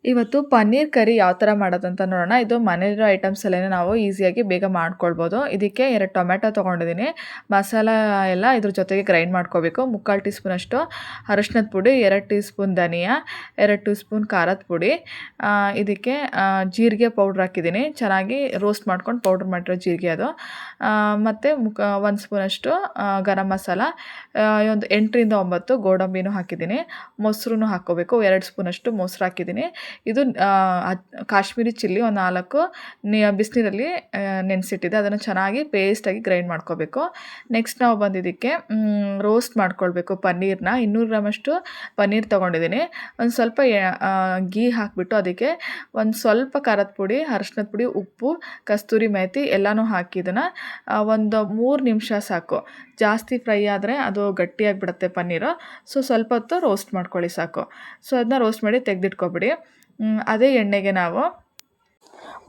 ಇವತ್ತು ಪನ್ನೀರ್ ಕರಿ ಯಾವ ಥರ ಮಾಡೋದಂತ ನೋಡೋಣ. ಇದು ಮನೇಲಿರೋ ಐಟಮ್ಸ್ ಅಲ್ಲೇನೆ ನಾವು ಈಸಿಯಾಗಿ ಬೇಗ ಮಾಡ್ಕೊಳ್ಬೋದು. ಇದಕ್ಕೆ 2 ಟೊಮೆಟೊ ತೊಗೊಂಡಿದ್ದೀನಿ. ಮಸಾಲ ಎಲ್ಲ ಇದ್ರ ಜೊತೆಗೆ ಗ್ರೈಂಡ್ ಮಾಡ್ಕೋಬೇಕು. 3/4 ಟೀ ಸ್ಪೂನಷ್ಟು ಅರಶಿನದ ಪುಡಿ, 2 ಟೀ ಸ್ಪೂನ್ ಧನಿಯಾ, 2 ಟೀ ಸ್ಪೂನ್ ಖಾರದ ಪುಡಿ, ಇದಕ್ಕೆ ಜೀರಿಗೆ ಪೌಡ್ರ್ ಹಾಕಿದ್ದೀನಿ. ಚೆನ್ನಾಗಿ ರೋಸ್ಟ್ ಮಾಡ್ಕೊಂಡು ಪೌಡ್ರ್ ಮಾಡಿರೋ ಜೀರಿಗೆ ಅದು. ಮತ್ತು 1 ಸ್ಪೂನಷ್ಟು ಗರಂ ಮಸಾಲ, ಒಂದು 8 ರಿಂದ 9 ಗೋಡಂಬಿನೂ ಹಾಕಿದ್ದೀನಿ. ಮೊಸರು ಹಾಕ್ಕೋಬೇಕು. 2 ಸ್ಪೂನಷ್ಟು ಮೊಸರು ಹಾಕಿದ್ದೀನಿ. ಇದು ಕಾಶ್ಮೀರಿ ಚಿಲ್ಲಿ ಒಂದು 4 ಬಿಸಿನೀರಲ್ಲಿ ನೆನೆಸಿಟ್ಟಿದ್ದೆ. ಅದನ್ನು ಚೆನ್ನಾಗಿ ಪೇಸ್ಟಾಗಿ ಗ್ರೈಂಡ್ ಮಾಡ್ಕೋಬೇಕು. ನೆಕ್ಸ್ಟ್ ನಾವು ಬಂದಿದ್ದಕ್ಕೆ ರೋಸ್ಟ್ ಮಾಡ್ಕೊಳ್ಬೇಕು ಪನ್ನೀರನ್ನ. 200 ಗ್ರಾಮಷ್ಟು ಪನ್ನೀರ್ ತೊಗೊಂಡಿದ್ದೀನಿ. ಒಂದು ಸ್ವಲ್ಪ ಗೀ ಹಾಕಿಬಿಟ್ಟು ಅದಕ್ಕೆ ಒಂದು ಸ್ವಲ್ಪ ಖಾರದ ಪುಡಿ, ಅರಶಿನದ ಪುಡಿ, ಉಪ್ಪು, ಕಸ್ತೂರಿ ಮೇಥಿ ಎಲ್ಲನೂ ಹಾಕಿ ಇದನ್ನು ಒಂದು 3 ನಿಮಿಷ ಸಾಕು. ಜಾಸ್ತಿ ಫ್ರೈ ಆದರೆ ಅದು ಗಟ್ಟಿಯಾಗಿಬಿಡುತ್ತೆ ಪನ್ನೀರು. ಸೊ ಸ್ವಲ್ಪ ಹೊತ್ತು ರೋಸ್ಟ್ ಮಾಡ್ಕೊಳ್ಳಿ ಸಾಕು. ಸೊ ಅದನ್ನ ರೋಸ್ಟ್ ಮಾಡಿ ತೆಗೆದಿಟ್ಕೊಬಿಡಿ. ಅದೇ ಎಣ್ಣೆಗೆ ನಾವು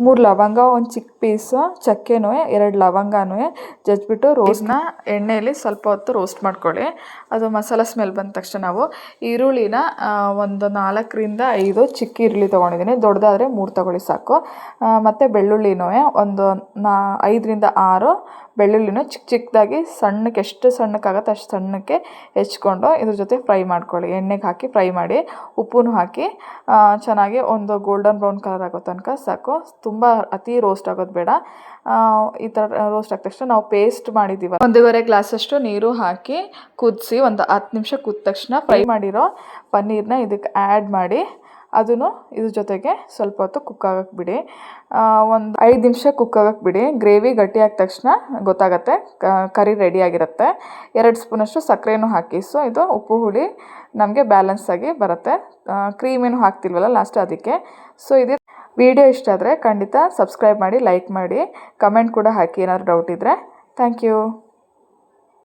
3 ಲವಂಗ, ಒಂದು ಚಿಕ್ಕ ಪೀಸು ಚಕ್ಕೆನೂ, 2 ಲವಂಗನೂ ಜಜ್ಜಿಬಿಟ್ಟು ರೋಸ್ನ ಎಣ್ಣೆಯಲ್ಲಿ ಸ್ವಲ್ಪ ಹೊತ್ತು ರೋಸ್ಟ್ ಮಾಡ್ಕೊಳ್ಳಿ. ಅದು ಮಸಾಲ ಸ್ಮೆಲ್ ಬಂದ ತಕ್ಷಣ ನಾವು ಈರುಳ್ಳಿನ ಒಂದು 4 ರಿಂದ 5 ಚಿಕ್ಕ ಈರುಳ್ಳಿ ತೊಗೊಂಡಿದ್ದೀನಿ. ದೊಡ್ಡದಾದರೆ 3 ತೊಗೊಳ್ಳಿ ಸಾಕು. ಮತ್ತು ಬೆಳ್ಳುಳ್ಳಿನೂ ಒಂದು 5 ರಿಂದ 6 ಬೆಳ್ಳುಳ್ಳಿನೂ ಚಿಕ್ಕ ಚಿಕ್ಕದಾಗಿ ಸಣ್ಣಕ್ಕೆ, ಎಷ್ಟು ಸಣ್ಣಕ್ಕಾಗತ್ತೆ ಅಷ್ಟು ಸಣ್ಣಕ್ಕೆ ಹೆಚ್ಕೊಂಡು ಇದ್ರ ಜೊತೆ ಫ್ರೈ ಮಾಡ್ಕೊಳ್ಳಿ. ಎಣ್ಣೆಗೆ ಹಾಕಿ ಫ್ರೈ ಮಾಡಿ, ಉಪ್ಪು ಹಾಕಿ ಚೆನ್ನಾಗಿ ಒಂದು ಗೋಲ್ಡನ್ ಬ್ರೌನ್ ಕಲರ್ ಆಗೋ ತನಕ ಸಾಕು. ತುಂಬ ಅತಿ ರೋಸ್ಟ್ ಆಗೋದು ಬೇಡ. ಈ ಥರ ರೋಸ್ಟ್ ಆದ ತಕ್ಷಣ ನಾವು ಪೇಸ್ಟ್ ಮಾಡಿದ್ದೀವಿ 1.5 ಗ್ಲಾಸಷ್ಟು ನೀರು ಹಾಕಿ ಕುದಿಸಿ ಒಂದು 10 ನಿಮಿಷ ಕುದ್ದ ತಕ್ಷಣ ಫ್ರೈ ಮಾಡಿರೋ ಪನ್ನೀರನ್ನ ಇದಕ್ಕೆ ಆ್ಯಡ್ ಮಾಡಿ ಅದನ್ನು ಇದ್ರ ಜೊತೆಗೆ ಸ್ವಲ್ಪ ಹೊತ್ತು ಕುಕ್ ಆಗಕ್ಕೆ ಬಿಡಿ. ಒಂದು 5 ನಿಮಿಷ ಕುಕ್ ಆಗಕ್ಕೆ ಬಿಡಿ. ಗ್ರೇವಿ ಗಟ್ಟಿ ಆದ ತಕ್ಷಣ ಗೊತ್ತಾಗತ್ತೆ ಕರಿ ರೆಡಿಯಾಗಿರುತ್ತೆ. 2 ಸ್ಪೂನಷ್ಟು ಸಕ್ಕರೆನೂ ಹಾಕಿ. ಸೊ ಇದು ಉಪ್ಪು ಹುಳಿ ನಮಗೆ ಬ್ಯಾಲೆನ್ಸ್ ಆಗಿ ಬರುತ್ತೆ. ಕ್ರೀಮೇನು ಹಾಕ್ತಿಲ್ವಲ್ಲ ಲಾಸ್ಟ್ ಅದಕ್ಕೆ. ಸೊ ಇದು ವಿಡಿಯೋ ಇಷ್ಟ ಆದರೆ ಖಂಡಿತ ಸಬ್ಸ್ಕ್ರೈಬ್ ಮಾಡಿ, ಲೈಕ್ ಮಾಡಿ, ಕಮೆಂಟ್ ಕೂಡ ಹಾಕಿ ಏನಾದರೂ ಡೌಟ್ ಇದ್ದರೆ. Thank you.